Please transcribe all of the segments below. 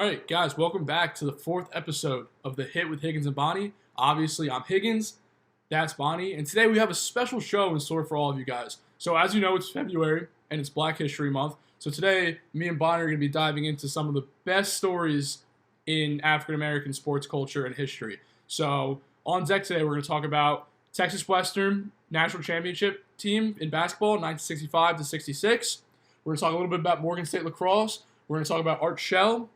All right, guys, welcome back to the fourth episode of The Hit with Higgins and Boni. Obviously, I'm Higgins, that's Boni, and today we have a special show in store for all of you guys. So as you know, it's February, and it's Black History Month. So today, me and Boni are going to be diving into some of the best stories in African-American sports culture and history. So on deck today, we're going to talk about Texas Western National Championship team in basketball, 1965 to 66. We're going to talk a little bit about Morgan State Lacrosse. We're going to talk about Art Shell,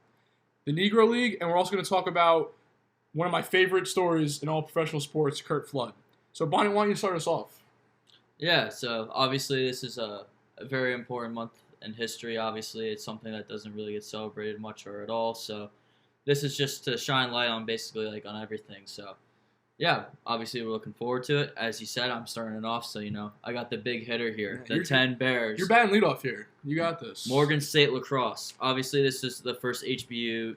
the Negro League, and we're also going to talk about one of my favorite stories in all professional sports, Curt Flood. So, Boni, why don't you start us off? Yeah, so obviously this is a very important month in history. Obviously, it's something that doesn't really get celebrated much or at all. So this is just to shine light on basically like on everything. So yeah, obviously we're looking forward to it. As you said, I'm starting it off, so I got the big hitter here, the 10 Bears. You're batting leadoff here. You got this. Morgan State Lacrosse. Obviously, this is the first HBCU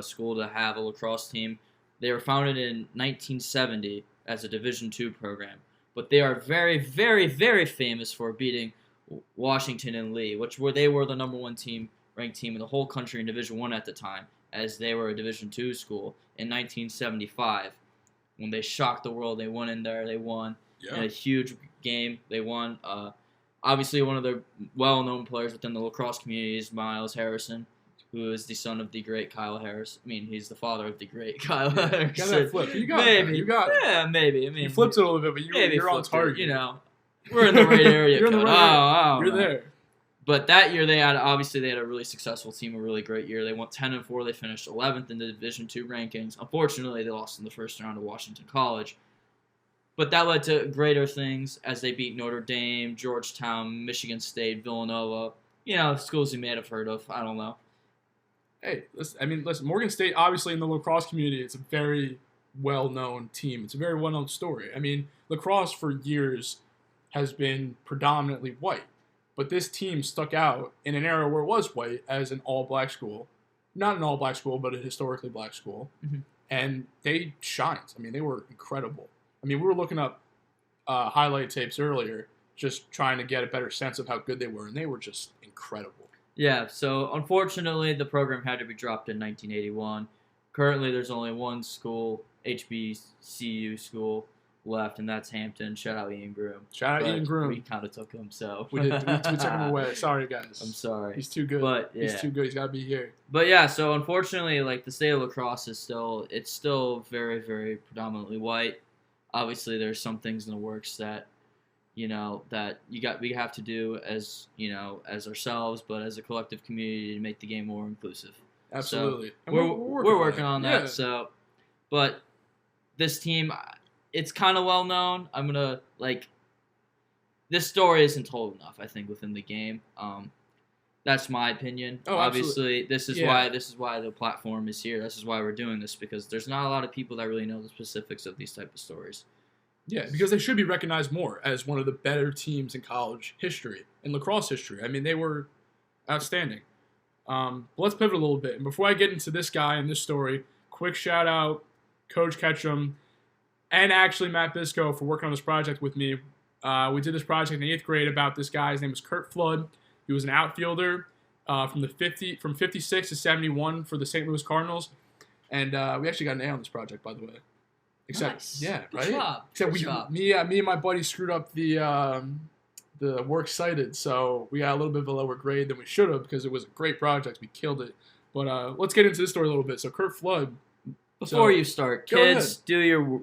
school to have a lacrosse team. They were founded in 1970 as a Division II program, but they are very, very, very famous for beating Washington and Lee, they were the number one ranked team in the whole country in Division I at the time, as they were a Division II school. In 1975, when they shocked the world, they went in there, they won in a huge game. They won. Obviously, one of the well-known players within the lacrosse community is Miles Harrison, who is the son of the great Kyle Harris. I mean, he's the father of the great Kyle Harris. Got that flip. You got it. You got it. Yeah, maybe. I mean, you flipped it a little bit, but you're on target. We're in the right area. You're in the right area. You're there. But that year, they had a really successful team, a really great year. They went 10-4. They finished 11th in the Division II rankings. Unfortunately, they lost in the first round to Washington College. But that led to greater things as they beat Notre Dame, Georgetown, Michigan State, Villanova. Schools you may have heard of. I don't know. Hey, listen, Morgan State, obviously in the lacrosse community, it's a very well-known team. It's a very well-known story. I mean, lacrosse for years has been predominantly white. But this team stuck out in an era where it was white as an all-black school. Not an all-black school, but a historically black school. Mm-hmm. And they shined. I mean, they were incredible. I mean, we were looking up highlight tapes earlier, just trying to get a better sense of how good they were, and they were just incredible. Yeah, so unfortunately, the program had to be dropped in 1981. Currently, there's only one school, HBCU school, left, and that's Hampton. Shout out Ian Groom. Ian Groom. We kind of took him, so. We did. We took him away. Sorry, guys. I'm sorry. He's too good. But, yeah. He's too good. He's got to be here. But, yeah, so unfortunately, the state of lacrosse is still very, very predominantly white. Obviously, there's some things in the works that, we have to do as ourselves, but as a collective community to make the game more inclusive. Absolutely. So we're working on that. Yeah. So, but this team, it's kind of well known. This story isn't told enough, I think, within the game. That's my opinion. Oh, obviously, this is why the platform is here. This is why we're doing this, because there's not a lot of people that really know the specifics of these type of stories. Yeah, because they should be recognized more as one of the better teams in college history, in lacrosse history. I mean, they were outstanding. But let's pivot a little bit. And before I get into this guy and this story, quick shout out, Coach Ketchum, and actually Matt Bisco for working on this project with me. We did this project in 8th grade about this guy. His name was Curt Flood. He was an outfielder from 56 to 71 for the St. Louis Cardinals. And we actually got an A on this project, by the way. Except, nice. Yeah, Good right? job. Except Good job. Me and my buddy screwed up the works cited, so we got a little bit of a lower grade than we should have because it was a great project. We killed it. But let's get into this story a little bit. So Curt Flood. Before you start, kids, do your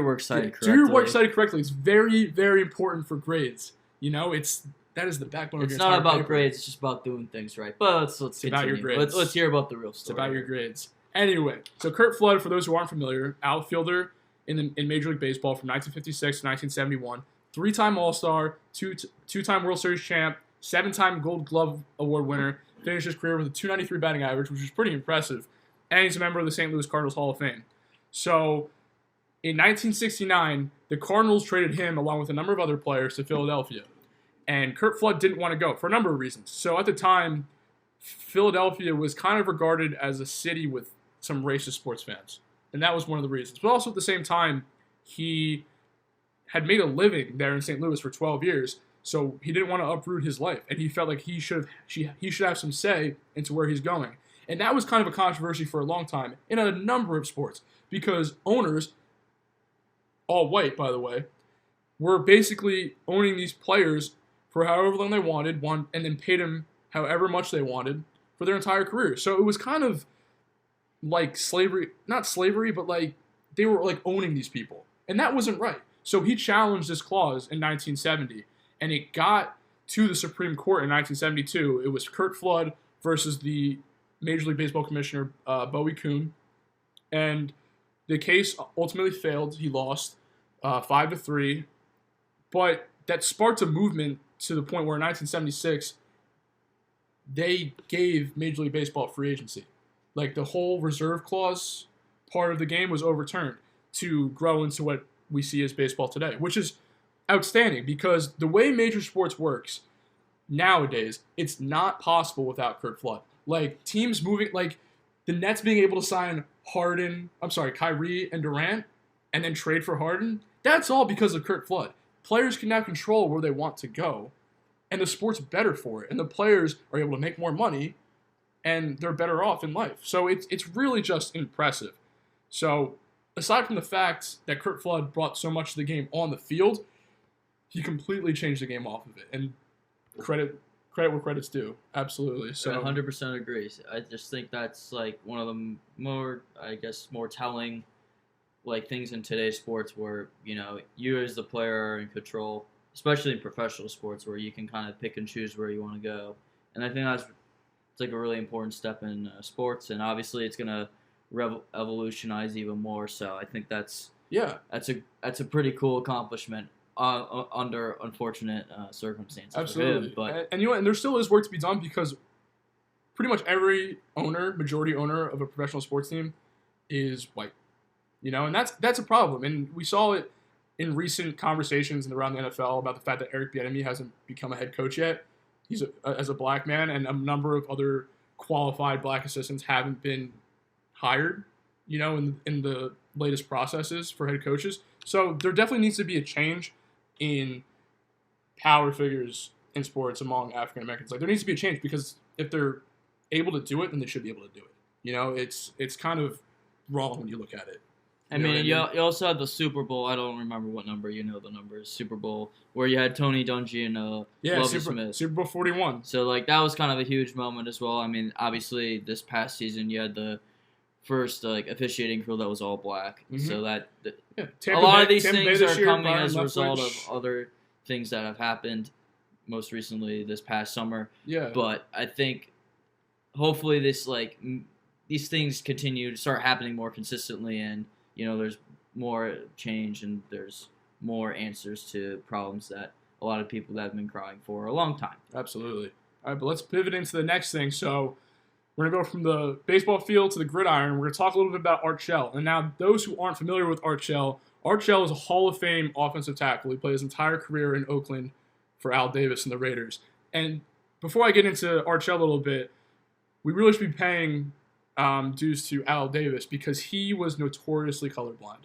works cited correctly. Do your works cited correctly. It's very, very important for grades. That is the backbone of your entire paper. It's not about grades. It's just about doing things right. But let's continue. About your grades. Let's hear about the real story. It's about your grades. Anyway, so Curt Flood, for those who aren't familiar, outfielder in Major League Baseball from 1956 to 1971, 3-time All-Star, two-time World Series champ, 7-time Gold Glove Award winner, finished his career with a .293 batting average, which is pretty impressive. And he's a member of the St. Louis Cardinals Hall of Fame. So, in 1969, the Cardinals traded him along with a number of other players to Philadelphia. And Curt Flood didn't want to go for a number of reasons. So, at the time, Philadelphia was kind of regarded as a city with some racist sports fans. And that was one of the reasons. But also at the same time, he had made a living there in St. Louis for 12 years. So he didn't want to uproot his life. And he felt like he should have some say into where he's going. And that was kind of a controversy for a long time in a number of sports because owners, all white, by the way, were basically owning these players for however long they wanted, and then paid them however much they wanted for their entire career. So it was kind of like slavery, not slavery, but like they were like owning these people. And that wasn't right. So he challenged this clause in 1970, and it got to the Supreme Court in 1972. It was Curt Flood versus the Major League Baseball Commissioner, Bowie Kuhn. And the case ultimately failed. He lost 5-3. But that sparked a movement to the point where in 1976, they gave Major League Baseball free agency. Like the whole reserve clause part of the game was overturned to grow into what we see as baseball today, which is outstanding because the way major sports works nowadays, it's not possible without Curt Flood. Like teams moving, like the Nets being able to sign Kyrie and Durant and then trade for Harden, that's all because of Curt Flood. Players can now control where they want to go, and the sport's better for it, and the players are able to make more money, and they're better off in life. So it's really just impressive. So aside from the fact that Curt Flood brought so much to the game on the field, he completely changed the game off of it. And credit where credit's due. Absolutely. So 100% agree. I just think that's like one of the more telling like things in today's sports where, you know, you as the player are in control, especially in professional sports where you can kind of pick and choose where you want to go. And I think it's like a really important step in sports, and obviously it's going to evolutionize even more. So I think that's a pretty cool accomplishment under unfortunate circumstances. Absolutely. For him, but and you know, and there still is work to be done because pretty much every majority owner of a professional sports team is white. You know, and that's a problem. And we saw it in recent conversations around the NFL about the fact that Eric Bieniemy hasn't become a head coach yet. He's as a black man, and a number of other qualified black assistants haven't been hired, you know, in the latest processes for head coaches. So there definitely needs to be a change in power figures in sports among African Americans. Like there needs to be a change because if they're able to do it, then they should be able to do it. You know, it's kind of wrong when you look at it. You also had the Super Bowl. I don't remember what number. You know the numbers. Super Bowl where you had Tony Dungy and Lovie Smith. Super Bowl 41. So like that was kind of a huge moment as well. I mean, obviously this past season you had the first like officiating crew that was all black. Mm-hmm. So a lot of these things are coming as a result of other things that have happened. Most recently this past summer. Yeah. But I think hopefully these things continue to start happening more consistently, and you know, there's more change and there's more answers to problems that a lot of people have been crying for a long time. Absolutely. All right, but let's pivot into the next thing. So we're going to go from the baseball field to the gridiron. We're going to talk a little bit about Art Shell. And now those who aren't familiar with Art Shell is a Hall of Fame offensive tackle. He played his entire career in Oakland for Al Davis and the Raiders. And before I get into Art Shell a little bit, we really should be paying dues to Al Davis because he was notoriously colorblind.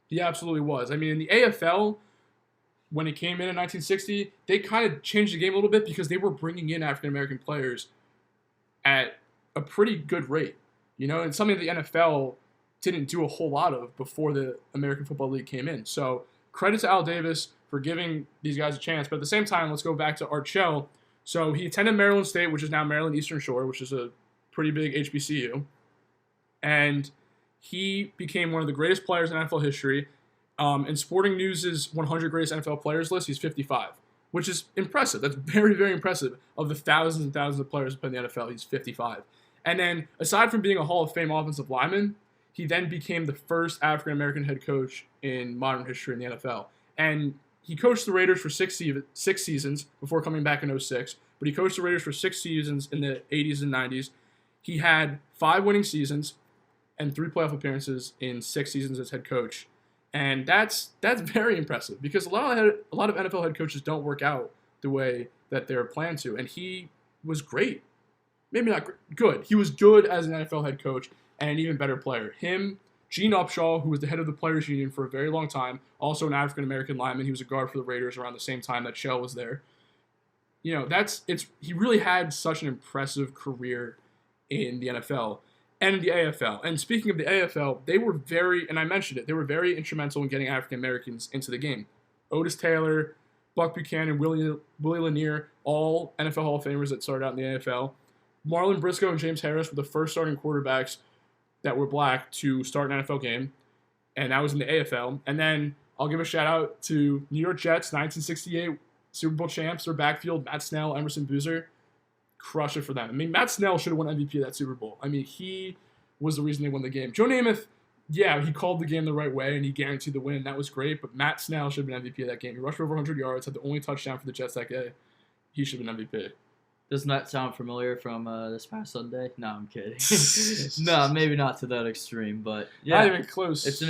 He absolutely was. I mean, in the AFL, when it came in 1960, they kind of changed the game a little bit because they were bringing in African-American players at a pretty good rate. You know, and something the NFL didn't do a whole lot of before the American Football League came in. So credit to Al Davis for giving these guys a chance. But at the same time, let's go back to Art Shell. So he attended Maryland State, which is now Maryland Eastern Shore, which is a pretty big HBCU. And he became one of the greatest players in NFL history. In Sporting News' 100 greatest NFL players list, he's 55, which is impressive. That's very, very impressive. Of the thousands and thousands of players who play in the NFL, he's 55. And then, aside from being a Hall of Fame offensive lineman, he then became the first African-American head coach in modern history in the NFL. And he coached the Raiders for six seasons before coming back in 06. But he coached the Raiders for 6 seasons in the 80s and 90s. He had 5 winning seasons and 3 playoff appearances in 6 seasons as head coach. And that's very impressive because a lot of NFL head coaches don't work out the way that they're planned to. And he was great. Maybe not good. He was good as an NFL head coach and an even better player. Him, Gene Upshaw, who was the head of the Players Union for a very long time, also an African-American lineman. He was a guard for the Raiders around the same time that Shell was there. You know, he really had such an impressive career in the NFL and in the AFL. And speaking of the AFL, they were and I mentioned it, they were very instrumental in getting African Americans into the game. Otis Taylor, Buck Buchanan, Willie Lanier, all NFL Hall of Famers that started out in the AFL. Marlon Briscoe and James Harris were the first starting quarterbacks that were black to start an NFL game, and that was in the AFL. And then I'll give a shout out to New York Jets, 1968 Super Bowl champs. Their backfield, Matt Snell, Emerson Boozer, crush it for them. I mean, Matt Snell should have won MVP of that Super Bowl. I mean, he was the reason they won the game. Joe Namath, yeah, he called the game the right way, and he guaranteed the win. That was great, but Matt Snell should have been MVP of that game. He rushed for over 100 yards, had the only touchdown for the Jets that day. He should have been MVP. Doesn't that sound familiar from this past Sunday? No, I'm kidding. No, maybe not to that extreme, but yeah, not even close.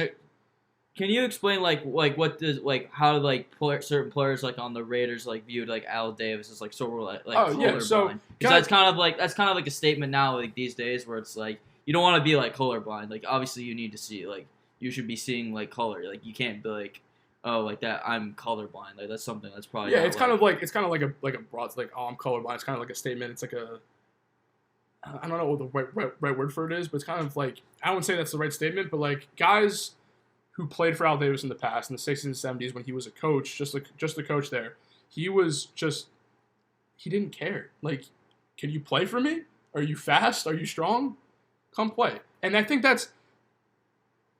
Can you explain what does how certain players on the Raiders viewed Al Davis as sort of colorblind? So that's kind of like a statement now these days where it's you don't want to be colorblind. Obviously you need to see you should be seeing color. You can't be that I'm colorblind. That's something that's probably it's kind of like a broad oh, I'm colorblind. It's kind of like a statement. It's I don't know what the right word for it is, but it's kind of I wouldn't say that's the right statement, but guys who played for Al Davis in the past in the 60s and 70s when he was a coach, just the coach there, he didn't care. Can you play for me? Are you fast? Are you strong? Come play. And I think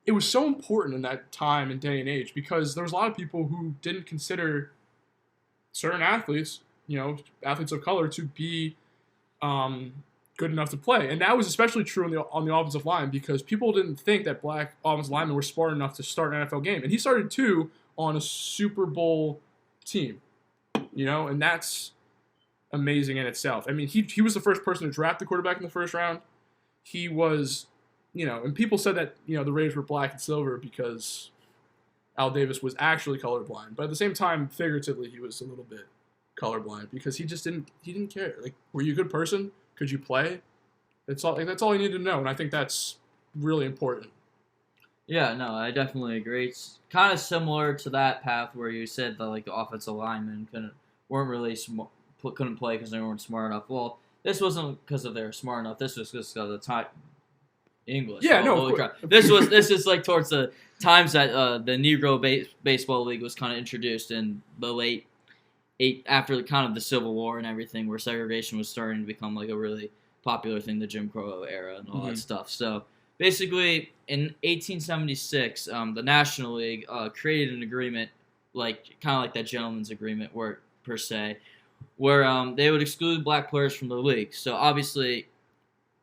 it was so important in that time and day and age because there was a lot of people who didn't consider certain athletes, athletes of color, to be good enough to play. And that was especially true on the offensive line because people didn't think that black offensive linemen were smart enough to start an NFL game. And he started too on a Super Bowl team, and that's amazing in itself. I mean, he was the first person to draft the quarterback in the first round. He was, and people said that, the Raiders were black and silver because Al Davis was actually colorblind. But at the same time, figuratively, he was a little bit colorblind because he didn't care. Were you a good person? Could you play? That's all you need to know, and I think that's really important. Yeah, no, I definitely agree. It's kind of similar to that path where you said that the offensive linemen couldn't play because they weren't smart enough. Well, this wasn't because they were smart enough. This was just because of the time. English. Yeah, This is towards the times that the Negro Baseball League was kind of introduced in the late after kind of the Civil War and everything, where segregation was starting to become a really popular thing, the Jim Crow era and all that stuff. So basically, in 1876, the National League created an agreement, kind of like that gentleman's agreement, where they would exclude black players from the league. So obviously,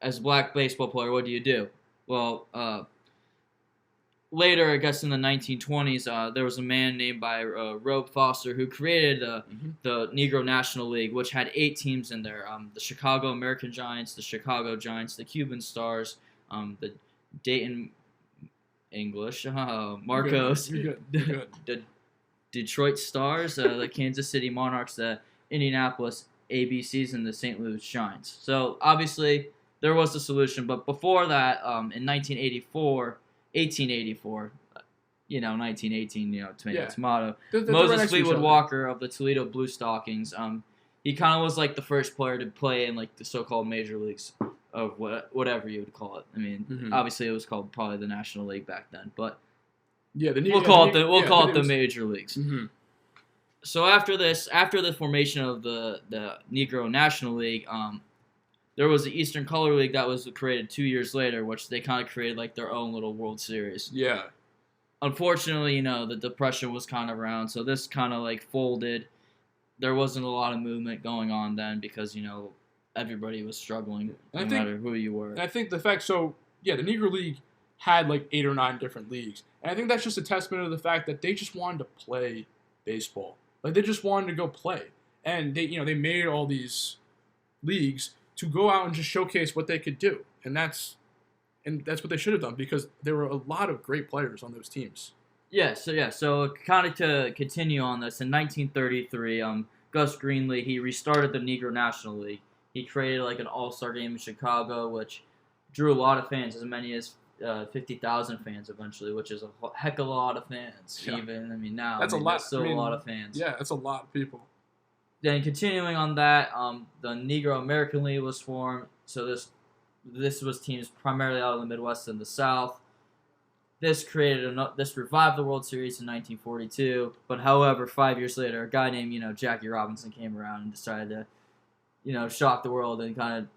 as a black baseball player, what do? Well, later, I guess in the 1920s, there was a man named by Robe Foster who created the Negro National League, which had 8 teams in there. The Chicago American Giants, the Chicago Giants, the Cuban Stars, the Dayton English, Marcos, the Detroit Stars, the Kansas City Monarchs, the Indianapolis ABCs, and the St. Louis Giants. So, obviously, there was a solution, but before that, in 1884, 1918, tomato. Moses Fleetwood Walker of the Toledo Blue Stockings, he kind of was the first player to play in the so-called major leagues of whatever you would call it. I mean, obviously it was called probably the National League back then, but yeah, we'll call it the major leagues. Mm-hmm. So after the formation of the Negro National League, there was the Eastern Color League that was created 2 years later, which they kind of created their own little World Series. Yeah. Unfortunately, the Depression was kind of around, so this kind of folded. There wasn't a lot of movement going on then because, everybody was struggling no matter who you were. And I think the Negro League had 8 or 9 different leagues. And I think that's just a testament to the fact that they just wanted to play baseball. They just wanted to go play. And they made all these leagues to go out and just showcase what they could do. And that's what they should have done because there were a lot of great players on those teams. So kind of to continue on this, in 1933, Gus Greenlee, he restarted the Negro National League. He created an all-star game in Chicago, which drew a lot of fans, as many as 50,000 fans eventually, which is a heck of a lot of fans. Yeah. Even, now, that's a lot. Still a lot of fans. Yeah, that's a lot of people. Then continuing on that, the Negro American League was formed. So this this was teams primarily out of the Midwest and the South. This revived the World Series in 1942. But however, 5 years later, a guy named Jackie Robinson came around and decided to shock the world and kind of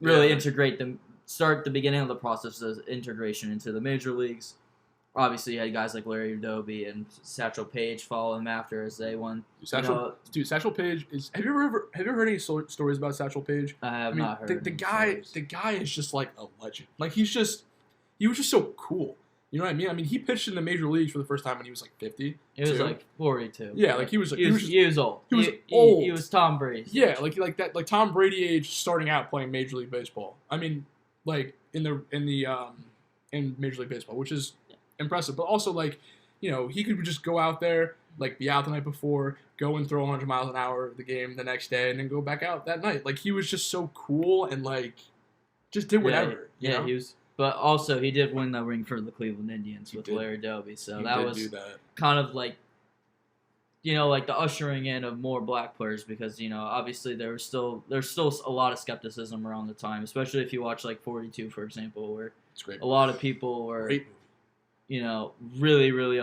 really integrate them. Start the beginning of the process of integration into the major leagues. Obviously, you had guys like Larry Doby and Satchel Paige follow him after as they won. Satchel Paige is. Have you ever heard any stories about Satchel Paige? I have not heard. The guy is just like a legend. Like he was just so cool. You know what I mean? I mean, he pitched in the major leagues for the first time when he was like 50. He was like 42. Yeah, like he was old. He was old. He was Tom Brady. Yeah, like Tom Brady age, starting out playing Major League Baseball. I mean, like in Major League Baseball, which is impressive. But also, like, he could just go out there, like, be out the night before, go and throw 100 miles an hour the game the next day, and then go back out that night. Like, he was just so cool and, like, just did whatever. Yeah, he was. But also, he did win the ring for the Cleveland Indians with Larry Doby. So that was kind of like, like the ushering in of more black players because, obviously there's still a lot of skepticism around the time, especially if you watch like 42, for example, where a lot of people were, really, really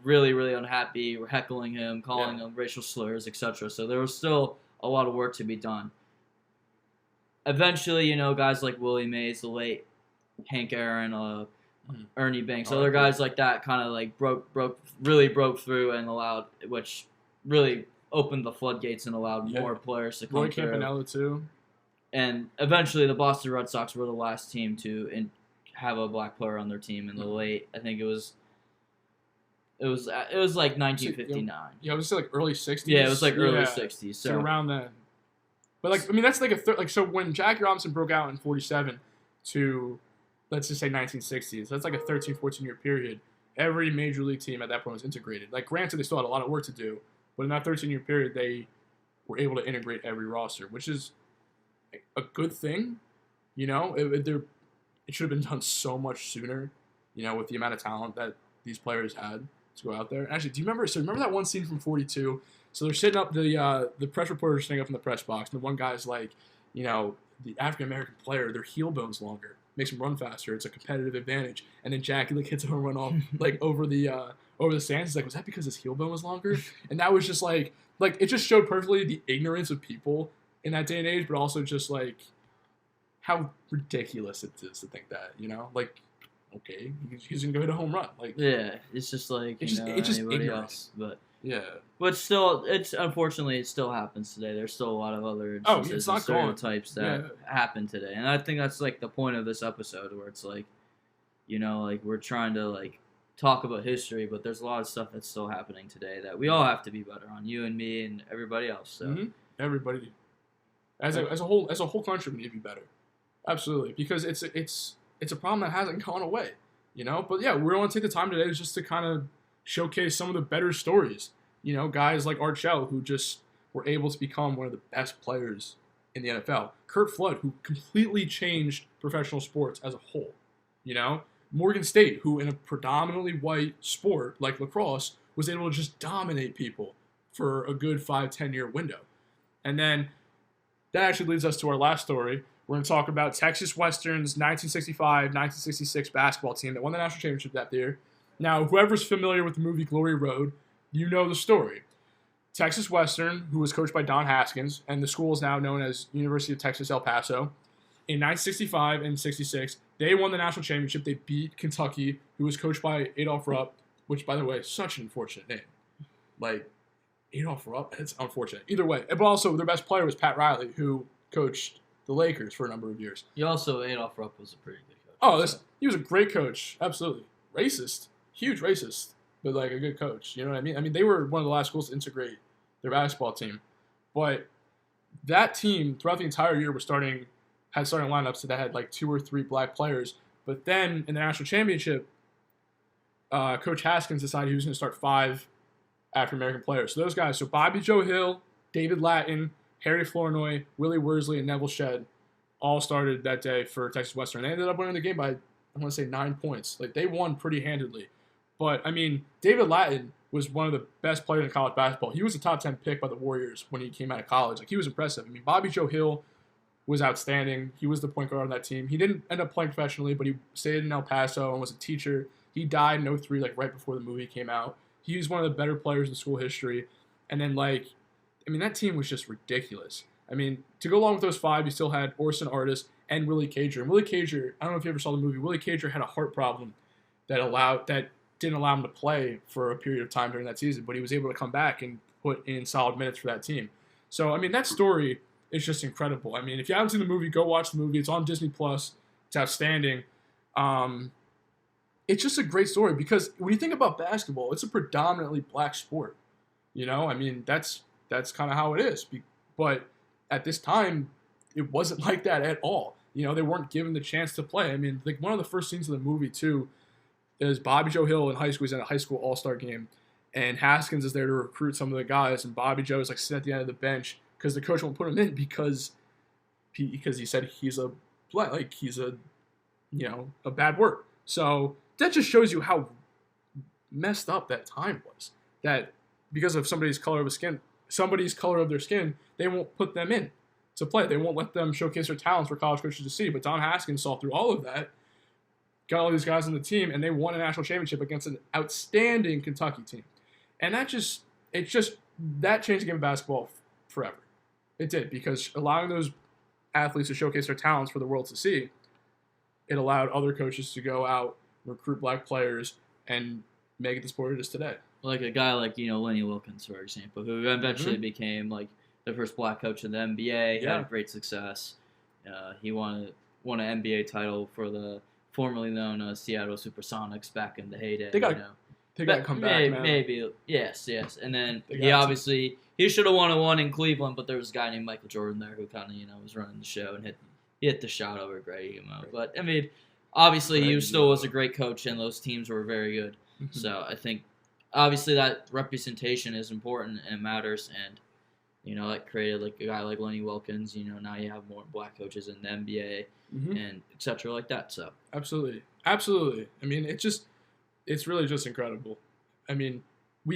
really unhappy, were heckling him, calling him racial slurs, etc. So there was still a lot of work to be done. Eventually, guys like Willie Mays, the late Hank Aaron, Ernie Banks, other guys like that kind of like broke through and allowed, which really opened the floodgates and allowed more players to come Roy through. Campanella too. And eventually the Boston Red Sox were the last team to have a black player on their team in the late, I think it was like 1959. Yeah, it was like early 60s. Yeah, it was like early 60s. So around then. But like, I mean, that's like so when Jackie Robinson broke out in 47 to, let's just say 1960s, that's like a 13, 14-year period. Every major league team at that point was integrated. Like, granted, they still had a lot of work to do, but in that 13-year period, they were able to integrate every roster, which is a good thing. It should have been done so much sooner, with the amount of talent that these players had to go out there. Actually, do you remember? So remember that one scene from 42? So they're sitting up, the press reporters sitting up in the press box, and the one guy's like, the African American player, their heel bone's longer, makes them run faster. It's a competitive advantage. And then Jackie hits a home run off over the stands. He's like, was that because his heel bone was longer? And that was just like it just showed perfectly the ignorance of people in that day and age, but also just like how ridiculous it is to think that, okay, he's gonna go hit a home run. It's just like it's just anybody ignorant. else, but. Yeah, but still, unfortunately it still happens today. There's still a lot of other instances and stereotypes that happen today, and I think that's like the point of this episode, where it's like, we're trying to talk about history, but there's a lot of stuff that's still happening today that we all have to be better on. You and me and everybody else. So everybody, as a whole country, we need to be better. Absolutely, because it's a problem that hasn't gone away. But yeah, we're going to take the time today just to kind of showcase some of the better stories. Guys like Art Shell, who just were able to become one of the best players in the NFL. Curt Flood, who completely changed professional sports as a whole. Morgan State, who in a predominantly white sport like lacrosse was able to just dominate people for a good 5-10 year window. And then that actually leads us to our last story. We're going to talk about Texas Western's 1965-1966 basketball team that won the national championship that year. Now, whoever's familiar with the movie Glory Road, you know the story. Texas Western, who was coached by Don Haskins, and the school is now known as University of Texas El Paso, in 1965 and 66, they won the national championship. They beat Kentucky, who was coached by Adolph Rupp, which, by the way, is such an unfortunate name. Adolph Rupp, it's unfortunate. Either way. But also, their best player was Pat Riley, who coached the Lakers for a number of years. Adolph Rupp was a pretty good coach. He was a great coach. Absolutely. Racist. Huge racist, but a good coach. You know what I mean? I mean, they were one of the last schools to integrate their basketball team. But that team, throughout the entire year, had starting lineups that had 2 or 3 black players. But then in the national championship, Coach Haskins decided he was going to start 5 African-American players. So those guys, Bobby Joe Hill, David Lattin, Harry Flournoy, Willie Worsley, and Neville Shedd all started that day for Texas Western. They ended up winning the game by, I want to say, 9 points. They won pretty handedly. But, I mean, David Lattin was one of the best players in college basketball. He was a top 10 pick by the Warriors when he came out of college. He was impressive. I mean, Bobby Joe Hill was outstanding. He was the point guard on that team. He didn't end up playing professionally, but he stayed in El Paso and was a teacher. He died in '03, like right before the movie came out. He was one of the better players in school history. And then, that team was just ridiculous. I mean, to go along with those five, you still had Orson Artis and Willie Cager. And Willie Cager, I don't know if you ever saw the movie. Willie Cager had a heart problem that didn't allow him to play for a period of time during that season, but he was able to come back and put in solid minutes for that team. So, that story is just incredible. If you haven't seen the movie, go watch the movie. It's on Disney+. It's outstanding. It's just a great story because when you think about basketball, it's a predominantly black sport. That's kind of how it is. But at this time, it wasn't like that at all. They weren't given the chance to play. One of the first scenes of the movie, too, is Bobby Joe Hill in high school. He's at a high school all-star game, and Haskins is there to recruit some of the guys, and Bobby Joe is sitting at the end of the bench because the coach won't put him in because he said he's a bad word. So that just shows you how messed up that time was. That because of somebody's color of their skin, they won't put them in to play. They won't let them showcase their talents for college coaches to see. But Don Haskins saw through all of that, got all these guys on the team, and they won a national championship against an outstanding Kentucky team. And that changed the game of basketball forever. It did, because allowing those athletes to showcase their talents for the world to see, it allowed other coaches to go out, recruit black players, and make it the sport it is today. Like a guy like, Lenny Wilkens, for example, who eventually became the first black coach in the NBA, had great success. He won an NBA title for the formerly known Seattle Supersonics back in the heyday. They got to come back, man. Maybe, yes. And then he should have won one in Cleveland, but there was a guy named Michael Jordan there who kind of was running the show and hit the shot over Greg Emo. But obviously he still was a great coach, and those teams were very good. Mm-hmm. So I think obviously that representation is important and matters, and that created a guy like Lenny Wilkens. Now you have more black coaches in the NBA, and etc. like that. So absolutely. It's really just incredible. We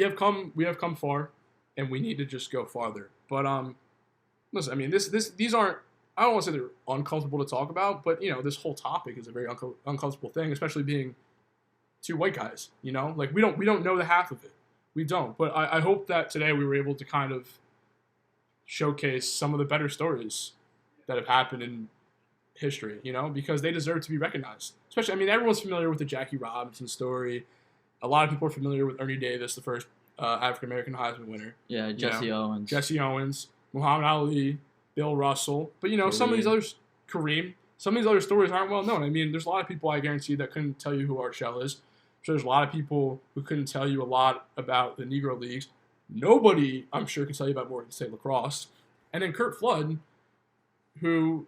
have come far, and we need to just go farther. But listen, these aren't. I don't want to say they're uncomfortable to talk about, but this whole topic is a very uncomfortable thing, especially being two white guys. We don't know the half of it. We don't. But I hope that today we were able to kind of showcase some of the better stories that have happened in history, because they deserve to be recognized. Especially, everyone's familiar with the Jackie Robinson story. A lot of people are familiar with Ernie Davis, the first African-American Heisman winner. Yeah, Jesse Owens, Muhammad Ali, Bill Russell. But, some of these others, Kareem, some of these other stories aren't well known. There's a lot of people I guarantee that couldn't tell you who Art Shell is. So there's a lot of people who couldn't tell you a lot about the Negro Leagues. Nobody, I'm sure, can tell you about Morgan State Lacrosse. And then Curt Flood, who,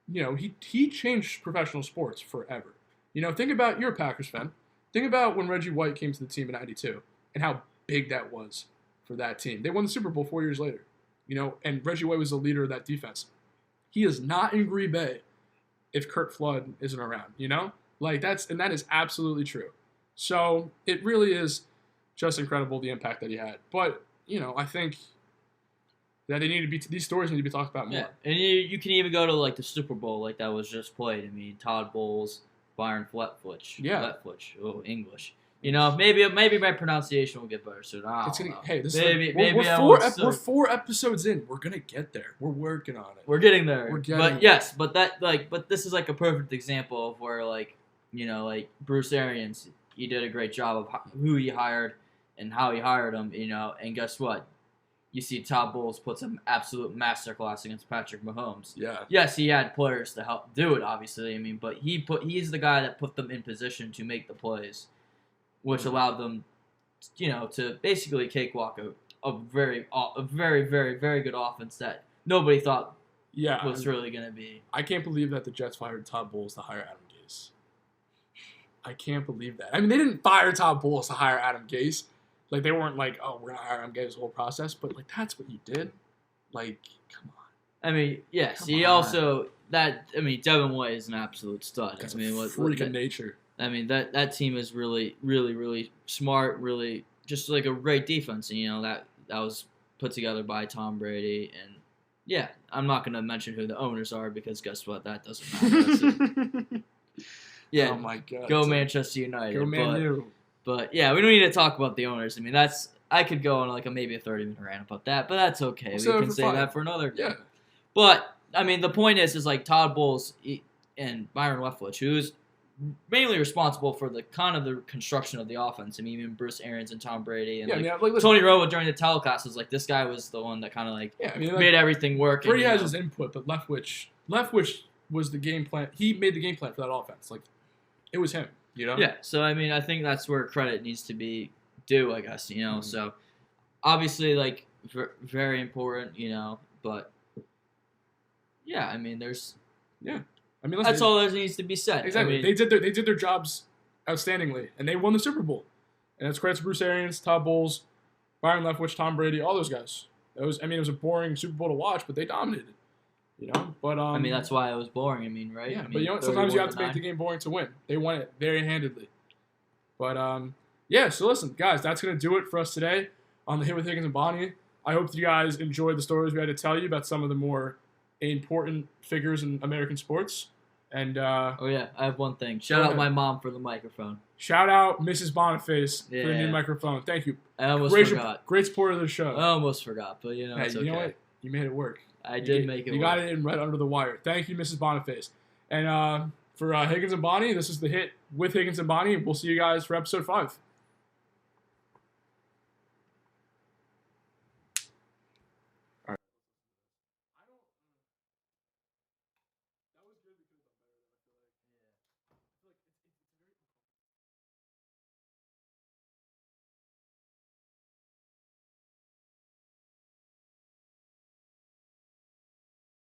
he changed professional sports forever. Think about, you're a Packers fan. Think about when Reggie White came to the team in '92 and how big that was for that team. They won the Super Bowl 4 years later, and Reggie White was the leader of that defense. He is not in Green Bay if Curt Flood isn't around, that is absolutely true. So it really is just incredible the impact that he had. But, I think that these stories need to be talked about more. Yeah, and you can even go to the Super Bowl that was just played. Todd Bowles, Byron Fletfletch. Yeah. Oh, English. Maybe my pronunciation will get better soon. We're 4 episodes in. We're gonna get there. We're working on it. We're getting there. But this is a perfect example of where Bruce Arians, he did a great job of who he hired and how he hired them. And guess what? You see Todd Bowles put some absolute masterclass against Patrick Mahomes. Yeah. Yes, he had players to help do it, obviously. But he's the guy that put them in position to make the plays, which allowed them, to basically cakewalk a very, very, very good offense that nobody thought was really going to be. I can't believe that the Jets fired Todd Bowles to hire Adam Gase. I can't believe that. They didn't fire Todd Bowles to hire Adam Gase. They weren't oh, we're going to hire Adam Gase the whole process. But, that's what you did. Come on. Yes. Devin White is an absolute stud. That's a freak of nature. That team is really, really, really smart, really just a great defense. And, that was put together by Tom Brady. And Yeah, I'm not gonna mention who the owners are because guess what? That doesn't matter. Yeah, Oh my God. go Manchester United. Go Man U. But yeah, we don't need to talk about the owners. I mean, I could go on like maybe a 30-minute rant about that, but that's okay. We can save that for another day. Yeah. But I mean, the point is like Todd Bowles and Byron Leftwich, who's mainly responsible for the construction of the offense. I mean, even Bruce Arians and Tom Brady and Tony Romo during the telecast was like this guy was the one that kind of made everything work. Brady has his input, but Leftwich was the game plan. He made the game plan for that offense. Like it was him. You know? Yeah. So I mean, I think that's where credit needs to be due. I guess Mm-hmm. So obviously, like very important. But yeah, I mean, there's. Yeah. I mean, that's all that needs to be said. Exactly. I mean, they did their jobs outstandingly, and they won the Super Bowl. And it's credit to Bruce Arians, Todd Bowles, Byron Leftwich, Tom Brady, all those guys. It was a boring Super Bowl to watch, but they dominated. But I mean, that's why it was boring. I mean, right? Yeah, I mean, but sometimes you have to make the game boring to win. They won it very handedly. But yeah. So listen, guys, that's gonna do it for us today on the Hit with Higgins and Boni. I hope you guys enjoyed the stories we had to tell you about some of the more important figures in American sports. And oh yeah, I have one thing. Shout out my mom for the microphone. Shout out Mrs. Boniface for the new microphone. Thank you. I almost forgot. Great support of the show. I almost forgot, but it's okay. You know what? You made it work. I did make it work. You got it in right under the wire. Thank you, Mrs. Boniface. And for Higgins and Boni, this is the Hit with Higgins and Boni. We'll see you guys for episode 5.